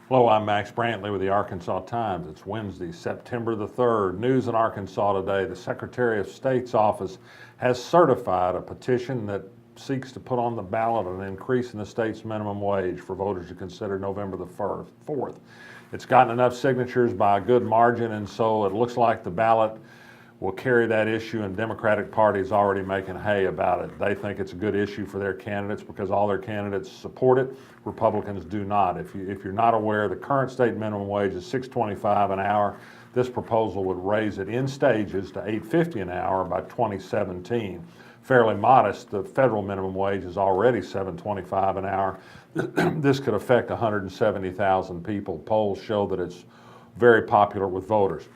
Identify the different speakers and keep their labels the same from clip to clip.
Speaker 1: Hello, I'm Max Brantley with the Arkansas Times. It's Wednesday, September the 3rd. News in Arkansas today. The Secretary of State's office has certified a petition that seeks to put on the ballot an increase in the state's minimum wage for voters to consider November the 4th. It's gotten enough signatures by a good margin, and so it looks like the ballot will carry that issue, and Democratic Party is already making hay about it. They think it's a good issue for their candidates because all their candidates support it. Republicans do not. If you're not aware, the current state minimum wage is $6.25 an hour. This proposal would raise it in stages to $8.50 an hour by 2017. Fairly modest. The federal minimum wage is already $7.25 an hour. This could affect 170,000 people. Polls show that it's very popular with voters.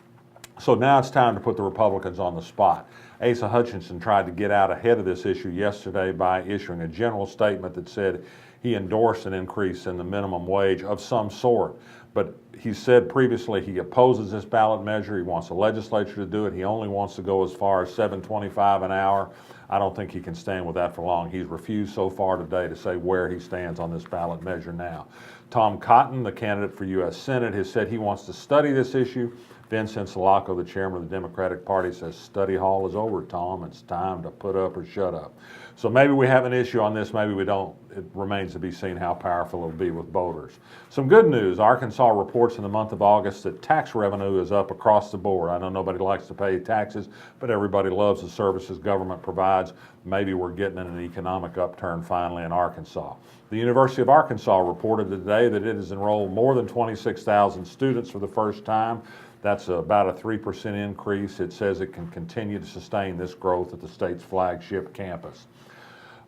Speaker 1: So now it's time to put the Republicans on the spot. Asa Hutchinson tried to get out ahead of this issue yesterday by issuing a general statement that said he endorsed an increase in the minimum wage of some sort. But he said previously he opposes this ballot measure. He wants the legislature to do it. He only wants to go as far as $7.25 an hour. I don't think he can stand with that for long. He's refused so far today to say where he stands on this ballot measure now. Tom Cotton, the candidate for U.S. Senate, has said he wants to study this issue. Ben Sinsalaco, the chairman of the Democratic Party, says study hall is over, Tom. It's time to put up or shut up. So maybe we have an issue on this, maybe we don't. It remains to be seen how powerful it'll be with voters. Some good news. Arkansas reports in the month of August that tax revenue is up across the board. I know nobody likes to pay taxes, but everybody loves the services government provides. Maybe we're getting an economic upturn finally in Arkansas. The University of Arkansas reported today that it has enrolled more than 26,000 students for the first time. That's about a 3% increase. It says it can continue to sustain this growth at the state's flagship campus.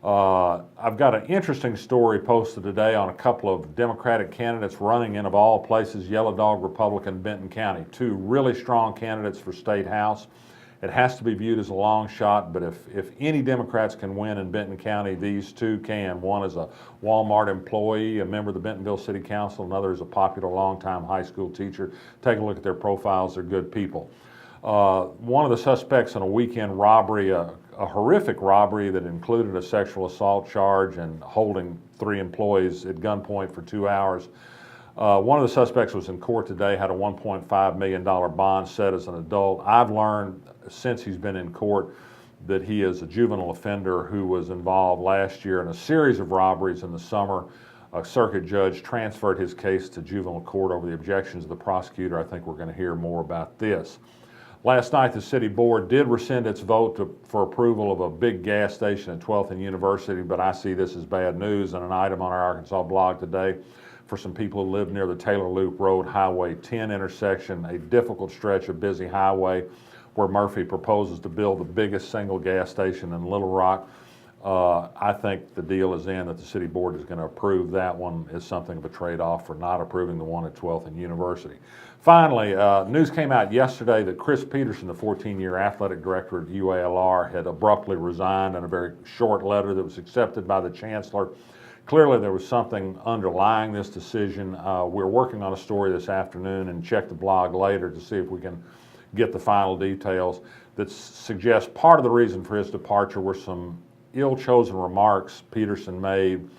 Speaker 1: I've got an interesting story posted today on a couple of Democratic candidates running in, of all places, Yellow Dog Republican Benton County. Two really strong candidates for State House. It has to be viewed as a long shot, but if any Democrats can win in Benton County, these two can. One is a Walmart employee, a member of the Bentonville City Council. Another is a popular longtime high school teacher. Take a look at their profiles. They're good people. One of the suspects in a weekend robbery, a horrific robbery that included a sexual assault charge and holding 3 employees at gunpoint for 2 hours. One of the suspects was in court today, had a $1.5 million bond set as an adult. I've learned since he's been in court that he is a juvenile offender who was involved last year in a series of robberies in the summer. A circuit judge transferred his case to juvenile court over the objections of the prosecutor. I think we're going to hear more about this. Last night, the city board did rescind its vote for approval of a big gas station at 12th and University, but I see this as bad news. And an item on our Arkansas blog today for some people who live near the Taylor Loop Road Highway 10 intersection, a difficult stretch of busy highway where Murphy proposes to build the biggest single gas station in Little Rock. I think the deal is in that the city board is going to approve that one as something of a trade-off for not approving the one at 12th and University. Finally, news came out yesterday that Chris Peterson, the 14-year athletic director at UALR, had abruptly resigned in a very short letter that was accepted by the chancellor. Clearly, there was something underlying this decision. We're working on a story this afternoon and check the blog later to see if we can get the final details that suggest part of the reason for his departure were some ill-chosen remarks Peterson made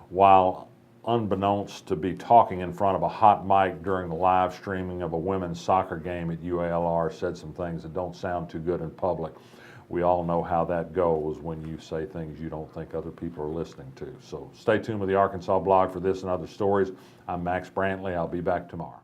Speaker 1: while unbeknownst to be talking in front of a hot mic during the live streaming of a women's soccer game at UALR, said some things that don't sound too good in public. We all know how that goes when you say things you don't think other people are listening to. So stay tuned with the Arkansas blog for this and other stories. I'm Max Brantley. I'll be back tomorrow.